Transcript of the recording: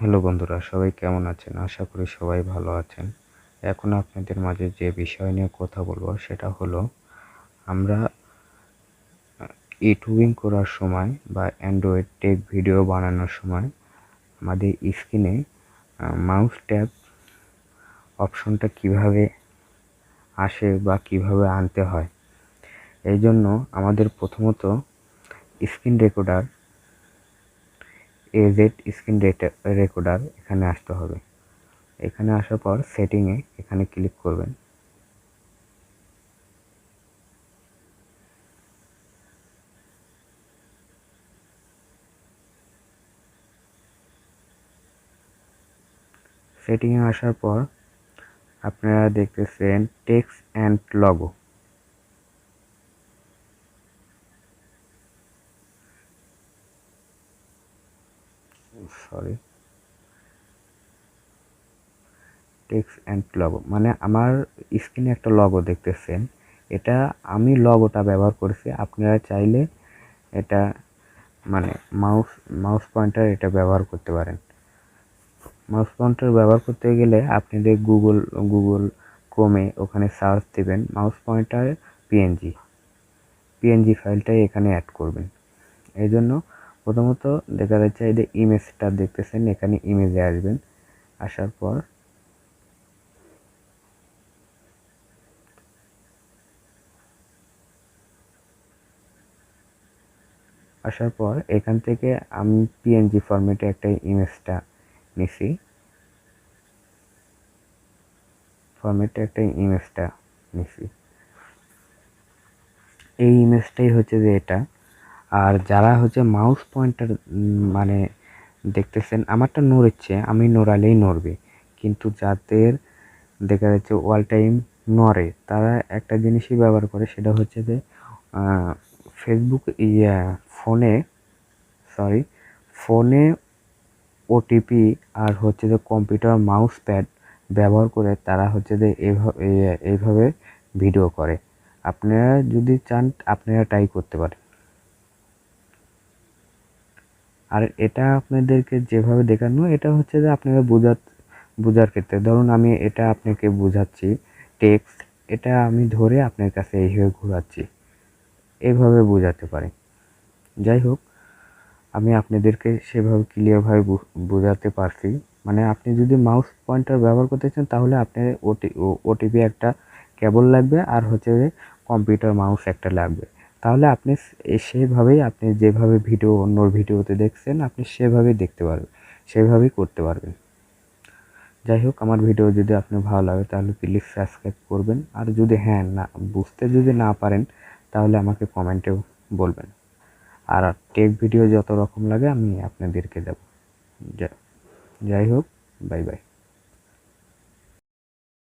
Hello বন্ধুরা, সবাই কেমন আছেন? আশা করি সবাই ভালো আছেন। এখন আপনাদের মাঝে যে বিষয় নিয়ে কথা বলবো সেটা হলো আমরা ইউটিউবিং করার সময় বা অ্যান্ড্রয়েড টেক ভিডিও বানানোর সময় আমাদের স্ক্রিনে মাউস ট্যাব অপশনটা কিভাবে আসে বা কিভাবে আনতে হয়। এই জন্য আমাদের প্রথমত স্ক্রিন রেকর্ডার স্ক্রিন রেকর্ডার এখানে আসতে হবে। এখানে আসার পর সেটিংয়ে এখানে ক্লিক করবেন। সেটিংয়ে আসার পর আপনারা দেখতেছেন text and logo. Text and logo মানে আমার স্ক্রিনে একটা লগো দেখতেছেন, এটা আমি লগোটা ব্যবহার করেছি। আপনারা চাইলে এটা মানে মাউস মাউস পয়েন্টার এটা ব্যবহার করতে পারেন। মাউস পয়েন্টার ব্যবহার করতে গেলে আপনাদের গুগল ক্রোমে ওখানে সার্চ দেবেন মাউস পয়েন্টার পিএনজি ফাইলটাই এখানে অ্যাড করবেন। এই জন্য প্রথমত দেখা যাচ্ছে এই যে ইমেজটা দেখতেছেন, এখানে ইমেজে আসবেন। আসার পর এখান থেকে আমি পিএনজি ফরম্যাটে একটা ইমেজটা নিছি। এই ইমেজটাই হচ্ছে যে এটা। আর যারা হচ্ছে মাউস পয়েন্টার মানে দেখতেছেন, আমারটা নড়ছে, আমি নড়ালেই নড়বে, কিন্তু যাদের দেখা যাচ্ছে অল টাইম নড়ে তারা একটা জিনিসই ব্যবহার করে, সেটা হচ্ছে যে ফেসবুক ফোনে ফোনে ওটিপি আর হচ্ছে যে কম্পিউটার মাউস প্যাড ব্যবহার করে তারা হচ্ছে যে এইভাবে ভিডিও করে। আপনারা যদি চান আপনারা ট্রাই করতে পারেন। আর এটা আপনাদেরকে যেভাবে দেখানো, এটা হচ্ছে যে আপনারা বোঝার ক্ষেত্রে, ধরুন আমি এটা আপনাকে বোঝাচ্ছি টেক্সট, এটা আমি ধরে আপনার কাছে এইভাবে ঘোরাচ্ছি, এইভাবে বোঝাতে পারি। যাই হোক, আমি আপনাদেরকে সেভাবে ক্লিয়ারভাবে বোঝাতে পারছি। মানে আপনি যদি মাউস পয়েন্টার ব্যবহার করতে চান তাহলে আপনার ওটিপি একটা কেবল লাগবে, আর হচ্ছে যে কম্পিউটার মাউস একটা লাগবে। তাহলে আপনি সেভাবেই আপনি যেভাবে অন্য ভিডিওতে দেখছেন আপনি সেভাবেই দেখতে পারবেন, সেভাবেই করতে পারবেন। যাই হোক, আমার ভিডিও যদি আপনার ভালো লাগে তাহলে প্লিজ সাবস্ক্রাইব করবেন। আর যদি বুঝতে যদি না পারেন তাহলে আমাকে কমেন্টেও বলবেন। আর টেক ভিডিও যত রকম লাগে আমি আপনাদেরকে দেব। যাই হোক, বাই বাই।